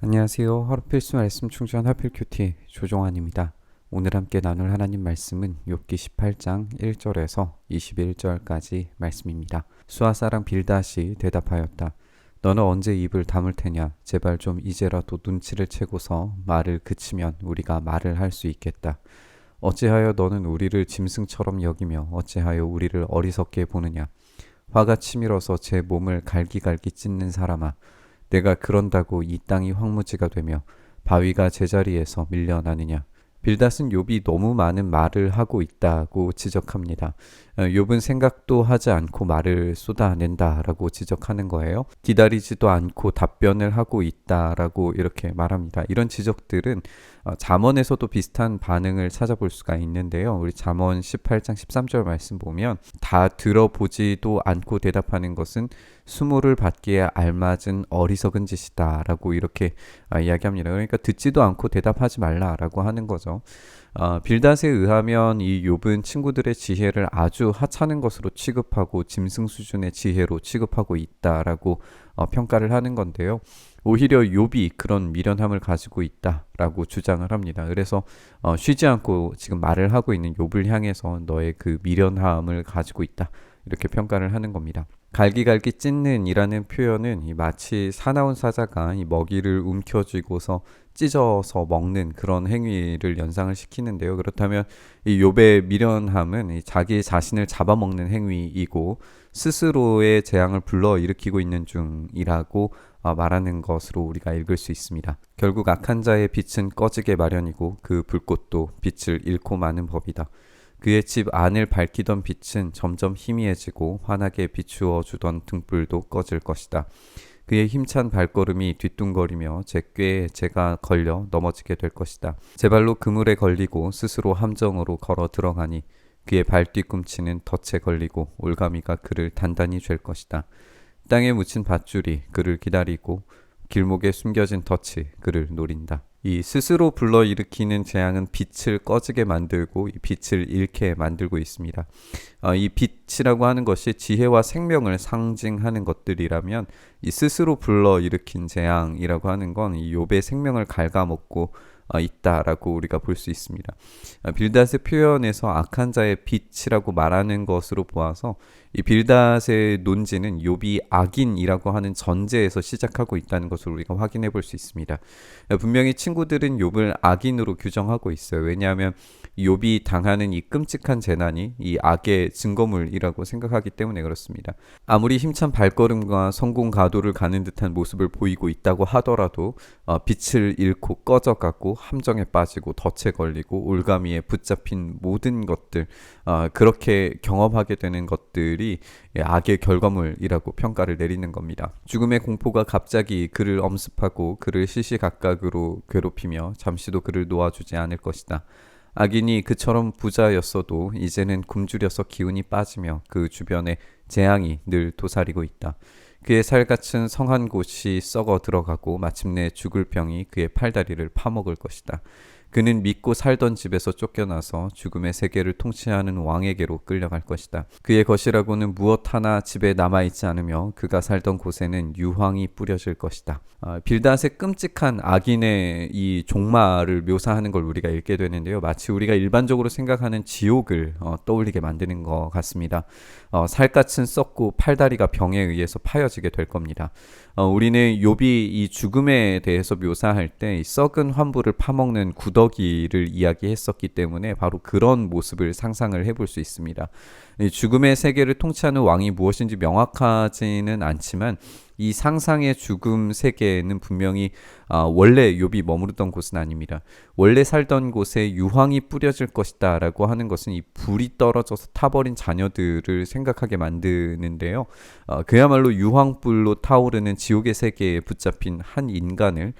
안녕하세요. 하루 필수 말씀 충전 하필 큐티 조종환입니다. 오늘 함께 나눌 하나님 말씀은 욥기 18장 1절에서 21절까지 말씀입니다. 수아사랑 빌닷이 대답하였다. 너는 언제 입을 다물 테냐? 제발 좀 이제라도 눈치를 채고서 말을 그치면 우리가 말을 할 수 있겠다. 어찌하여 너는 우리를 짐승처럼 여기며 어찌하여 우리를 어리석게 보느냐? 화가 치밀어서 제 몸을 갈기갈기 찢는 사람아, 내가 그런다고 이 땅이 황무지가 되며 바위가 제자리에서 밀려나느냐. 빌닷은 욥이 너무 많은 말을 하고 있다고 지적합니다. 욥은 생각도 하지 않고 말을 쏟아낸다라고 지적하는 거예요. 기다리지도 않고 답변을 하고 있다라고 이렇게 말합니다. 이런 지적들은 잠언에서도 비슷한 반응을 찾아볼 수가 있는데요. 우리 잠언 18장 13절 말씀 보면 다 들어보지도 않고 대답하는 것은 수모를 받기에 알맞은 어리석은 짓이다 라고 이렇게 이야기합니다. 그러니까 듣지도 않고 대답하지 말라라고 하는 거죠. 빌닷에 의하면 이 욥은 친구들의 지혜를 아주 하찮은 것으로 취급하고 짐승 수준의 지혜로 취급하고 있다라고 평가를 하는 건데요. 오히려 욥이 그런 미련함을 가지고 있다라고 주장을 합니다. 그래서 쉬지 않고 지금 말을 하고 있는 욥을 향해서 너의 그 미련함을 가지고 있다, 이렇게 평가를 하는 겁니다. 갈기갈기 찢는 이라는 표현은 마치 사나운 사자가 이 먹이를 움켜쥐고서 찢어서 먹는 그런 행위를 연상을 시키는데요. 그렇다면 이 욥의 미련함은 이 자기 자신을 잡아먹는 행위이고 스스로의 재앙을 불러일으키고 있는 중이라고 말하는 것으로 우리가 읽을 수 있습니다. 결국 악한 자의 빛은 꺼지게 마련이고 그 불꽃도 빛을 잃고 마는 법이다. 그의 집 안을 밝히던 빛은 점점 희미해지고 환하게 비추어 주던 등불도 꺼질 것이다. 그의 힘찬 발걸음이 뒤뚱거리며 제 꾀에 제가 걸려 넘어지게 될 것이다. 제 발로 그물에 걸리고 스스로 함정으로 걸어 들어가니 그의 발뒤꿈치는 덫에 걸리고 올가미가 그를 단단히 쥘 것이다. 땅에 묻힌 밧줄이 그를 기다리고 길목에 숨겨진 덫이 그를 노린다. 이 스스로 불러일으키는 재앙은 빛을 꺼지게 만들고 이 빛을 잃게 만들고 있습니다. 이 빛이라고 하는 것이 지혜와 생명을 상징하는 것들이라면 이 스스로 불러일으킨 재앙이라고 하는 건 이 욥의 생명을 갉아먹고 있다라고 우리가 볼 수 있습니다. 빌닷의 표현에서 악한 자의 빛이라고 말하는 것으로 보아서 이 빌닷의 논지는 욥이 악인이라고 하는 전제에서 시작하고 있다는 것을 우리가 확인해 볼 수 있습니다. 분명히 친구들은 욥을 악인으로 규정하고 있어요. 왜냐하면 욥이 당하는 이 끔찍한 재난이 이 악의 증거물이라고 생각하기 때문에 그렇습니다. 아무리 힘찬 발걸음과 성공 가도를 가는 듯한 모습을 보이고 있다고 하더라도 빛을 잃고 꺼져가고 함정에 빠지고 덫에 걸리고 올가미에 붙잡힌 모든 것들, 그렇게 경험하게 되는 것들이 악의 결과물이라고 평가를 내리는 겁니다. 죽음의 공포가 갑자기 그를 엄습하고 그를 시시각각으로 괴롭히며 잠시도 그를 놓아주지 않을 것이다. 악인이 그처럼 부자였어도 이제는 굶주려서 기운이 빠지며 그 주변에 재앙이 늘 도사리고 있다. 그의 살갗은 성한 곳이 썩어 들어가고 마침내 죽을 병이 그의 팔다리를 파먹을 것이다. 그는 믿고 살던 집에서 쫓겨나서 죽음의 세계를 통치하는 왕에게로 끌려갈 것이다. 그의 것이라고는 무엇 하나 집에 남아있지 않으며 그가 살던 곳에는 유황이 뿌려질 것이다. 빌닷의 끔찍한 악인의 이 종말을 묘사하는 걸 우리가 읽게 되는데요. 마치 우리가 일반적으로 생각하는 지옥을 떠올리게 만드는 것 같습니다. 살갗은 썩고 팔다리가 병에 의해서 파여지게 될 겁니다. 우리는 욥이 이 죽음에 대해서 묘사할 때 이 썩은 환부를 파먹는 구더기를 이야기했었기 때문에 바로 그런 모습을 상상을 해볼 수 있습니다. 이 죽음의 세계를 통치하는 왕이 무엇인지 명확하지는 않지만 이 상상의 죽음 세계에는 분명히 원래 욥이 머무르던 곳은 아닙니다. 원래 살던 곳에 유황이 뿌려질 것이다 라고 하는 것은 이 불이 떨어져서 타버린 자녀들을 생각하게 만드는데요. 그야말로 유황불로 타오르는 지옥의 세계에 붙잡힌 한 인간을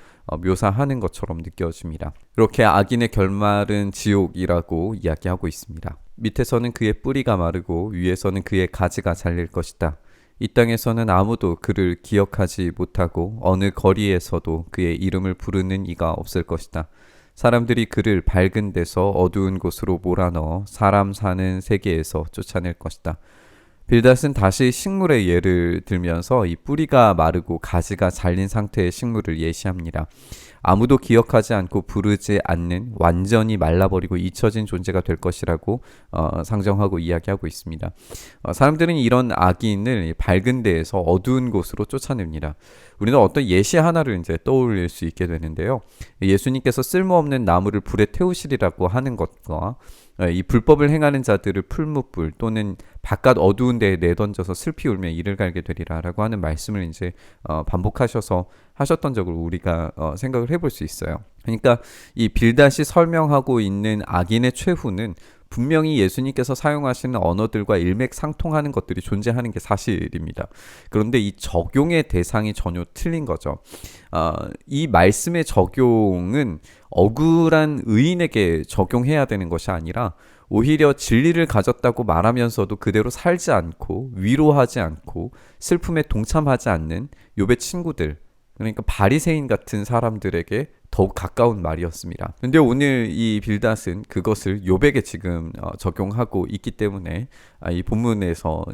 묘사하는 것처럼 느껴집니다. 이렇게 악인의 결말은 지옥이라고 이야기하고 있습니다. 밑에서는 그의 뿌리가 마르고 위에서는 그의 가지가 잘릴 것이다. 이 땅에서는 아무도 그를 기억하지 못하고 어느 거리에서도 그의 이름을 부르는 이가 없을 것이다. 사람들이 그를 밝은 데서 어두운 곳으로 몰아넣어 사람 사는 세계에서 쫓아낼 것이다. 빌닷은 다시 식물의 예를 들면서 이 뿌리가 마르고 가지가 잘린 상태의 식물을 예시합니다. 아무도 기억하지 않고 부르지 않는 완전히 말라버리고 잊혀진 존재가 될 것이라고 상정하고 이야기하고 있습니다. 사람들은 이런 악인을 밝은 데에서 어두운 곳으로 쫓아냅니다. 우리는 어떤 예시 하나를 이제 떠올릴 수 있게 되는데요. 예수님께서 쓸모없는 나무를 불에 태우시리라고 하는 것과 이 불법을 행하는 자들을 풀무불 또는 바깥 어두운 데에 내던져서 슬피 울며 이를 갈게 되리라라고 하는 말씀을 이제 반복하셔서 하셨던 적을 우리가 생각을 해볼 수 있어요. 그러니까 이 빌닷이 설명하고 있는 악인의 최후는 분명히 예수님께서 사용하시는 언어들과 일맥상통하는 것들이 존재하는 게 사실입니다. 그런데 이 적용의 대상이 전혀 틀린 거죠. 이 말씀의 적용은 억울한 의인에게 적용해야 되는 것이 아니라 오히려 진리를 가졌다고 말하면서도 그대로 살지 않고 위로하지 않고 슬픔에 동참하지 않는 욥의 친구들, 그러니까 바리새인 같은 사람들에게 더욱 가까운 말이었습니다. 근데 오늘 이 빌닷은 그것을 욥에게 지금 적용하고 있기 때문에 이 본문에서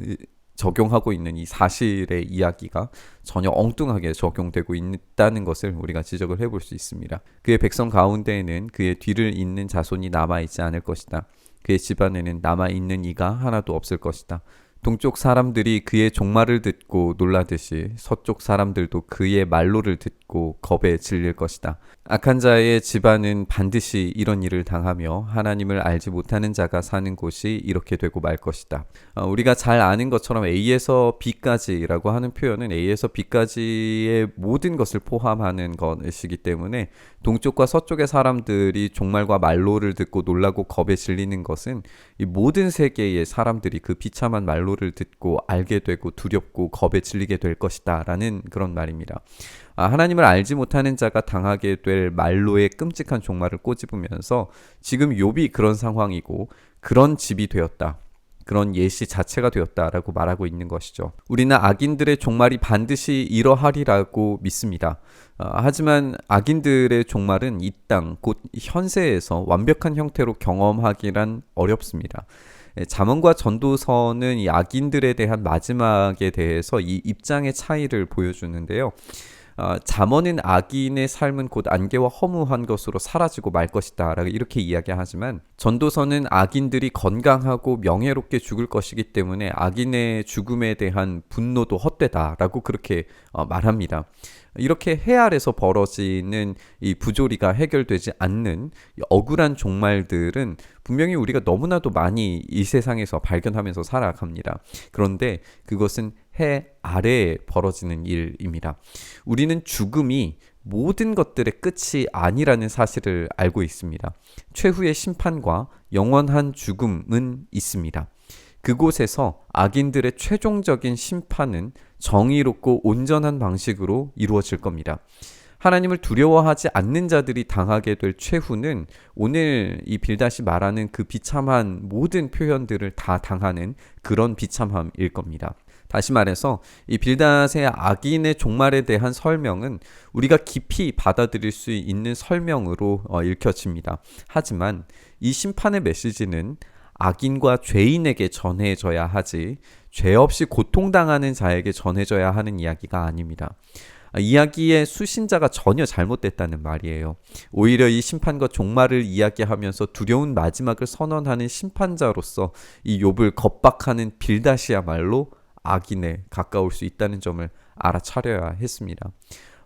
적용하고 있는 이 사실의 이야기가 전혀 엉뚱하게 적용되고 있다는 것을 우리가 지적을 해볼 수 있습니다. 그의 백성 가운데에는 그의 뒤를 잇는 자손이 남아있지 않을 것이다. 그의 집안에는 남아있는 이가 하나도 없을 것이다. 동쪽 사람들이 그의 종말을 듣고 놀라듯이 서쪽 사람들도 그의 말로를 듣고 겁에 질릴 것이다. 악한 자의 집안은 반드시 이런 일을 당하며 하나님을 알지 못하는 자가 사는 곳이 이렇게 되고 말 것이다. 우리가 잘 아는 것처럼 A에서 B까지라고 하는 표현은 A에서 B까지의 모든 것을 포함하는 것이기 때문에 동쪽과 서쪽의 사람들이 종말과 말로를 듣고 놀라고 겁에 질리는 것은 이 모든 세계의 사람들이 그 비참한 말로를 듣고 알게 되고 두렵고 겁에 질리게 될 것이다 라는 그런 말입니다. 하나님을 알지 못하는 자가 당하게 될 말로의 끔찍한 종말을 꼬집으면서 지금 욥이 그런 상황이고 그런 집이 되었다. 그런 예시 자체가 되었다라고 말하고 있는 것이죠. 우리는 악인들의 종말이 반드시 이러하리라고 믿습니다. 하지만 악인들의 종말은 이 땅, 곧 현세에서 완벽한 형태로 경험하기란 어렵습니다. 잠언과 전도서는 이 악인들에 대한 마지막에 대해서 이 입장의 차이를 보여주는데요. 잠언은 악인의 삶은 곧 안개와 허무한 것으로 사라지고 말 것이다 라고 이렇게 이야기하지만 전도서는 악인들이 건강하고 명예롭게 죽을 것이기 때문에 악인의 죽음에 대한 분노도 헛되다 라고 그렇게 말합니다. 이렇게 해 아래서 벌어지는 이 부조리가 해결되지 않는 억울한 종말들은 분명히 우리가 너무나도 많이 이 세상에서 발견하면서 살아갑니다. 그런데 그것은 해 아래에 벌어지는 일입니다. 우리는 죽음이 모든 것들의 끝이 아니라는 사실을 알고 있습니다. 최후의 심판과 영원한 죽음은 있습니다. 그곳에서 악인들의 최종적인 심판은 정의롭고 온전한 방식으로 이루어질 겁니다. 하나님을 두려워하지 않는 자들이 당하게 될 최후는 오늘 이 빌닷이 말하는 그 비참한 모든 표현들을 다 당하는 그런 비참함일 겁니다. 다시 말해서 이 빌닷의 악인의 종말에 대한 설명은 우리가 깊이 받아들일 수 있는 설명으로 읽혀집니다. 하지만 이 심판의 메시지는 악인과 죄인에게 전해져야 하지 죄 없이 고통당하는 자에게 전해져야 하는 이야기가 아닙니다. 이야기의 수신자가 전혀 잘못됐다는 말이에요. 오히려 이 심판과 종말을 이야기하면서 두려운 마지막을 선언하는 심판자로서 이 욥을 겁박하는 빌닷이야말로 악인에 가까울 수 있다는 점을 알아차려야 했습니다.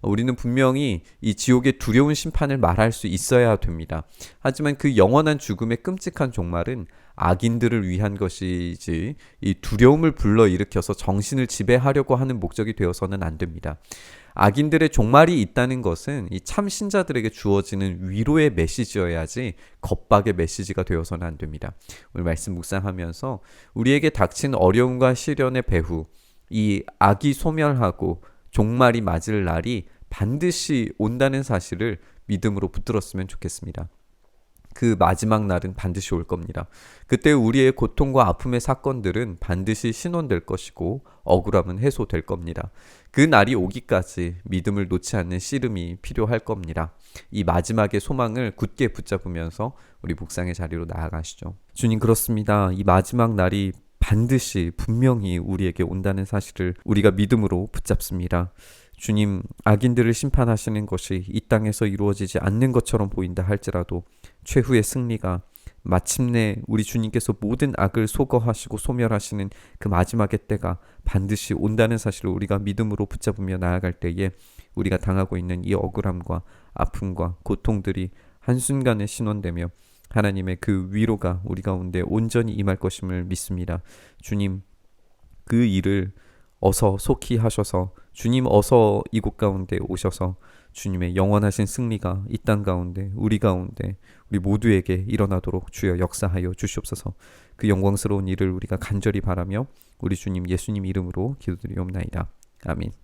우리는 분명히 이 지옥의 두려운 심판을 말할 수 있어야 됩니다. 하지만 그 영원한 죽음의 끔찍한 종말은 악인들을 위한 것이지 이 두려움을 불러일으켜서 정신을 지배하려고 하는 목적이 되어서는 안 됩니다. 악인들의 종말이 있다는 것은 이 참신자들에게 주어지는 위로의 메시지여야지 겁박의 메시지가 되어서는 안 됩니다. 오늘 말씀 묵상하면서 우리에게 닥친 어려움과 시련의 배후, 이 악이 소멸하고 종말이 맞을 날이 반드시 온다는 사실을 믿음으로 붙들었으면 좋겠습니다. 그 마지막 날은 반드시 올 겁니다. 그때 우리의 고통과 아픔의 사건들은 반드시 신원될 것이고 억울함은 해소될 겁니다. 그 날이 오기까지 믿음을 놓지 않는 씨름이 필요할 겁니다. 이 마지막의 소망을 굳게 붙잡으면서 우리 묵상의 자리로 나아가시죠. 주님, 그렇습니다. 이 마지막 날이 반드시 분명히 우리에게 온다는 사실을 우리가 믿음으로 붙잡습니다. 주님, 악인들을 심판하시는 것이 이 땅에서 이루어지지 않는 것처럼 보인다 할지라도 최후의 승리가 마침내 우리 주님께서 모든 악을 소거하시고 소멸하시는 그 마지막의 때가 반드시 온다는 사실을 우리가 믿음으로 붙잡으며 나아갈 때에 우리가 당하고 있는 이 억울함과 아픔과 고통들이 한순간에 신원되며 하나님의 그 위로가 우리 가운데 온전히 임할 것임을 믿습니다. 주님, 그 일을 어서 속히 하셔서 주님 어서 이곳 가운데 오셔서 주님의 영원하신 승리가 이 땅 가운데 우리 가운데 우리 모두에게 일어나도록 주여 역사하여 주시옵소서. 그 영광스러운 일을 우리가 간절히 바라며 우리 주님 예수님 이름으로 기도드리옵나이다. 아멘.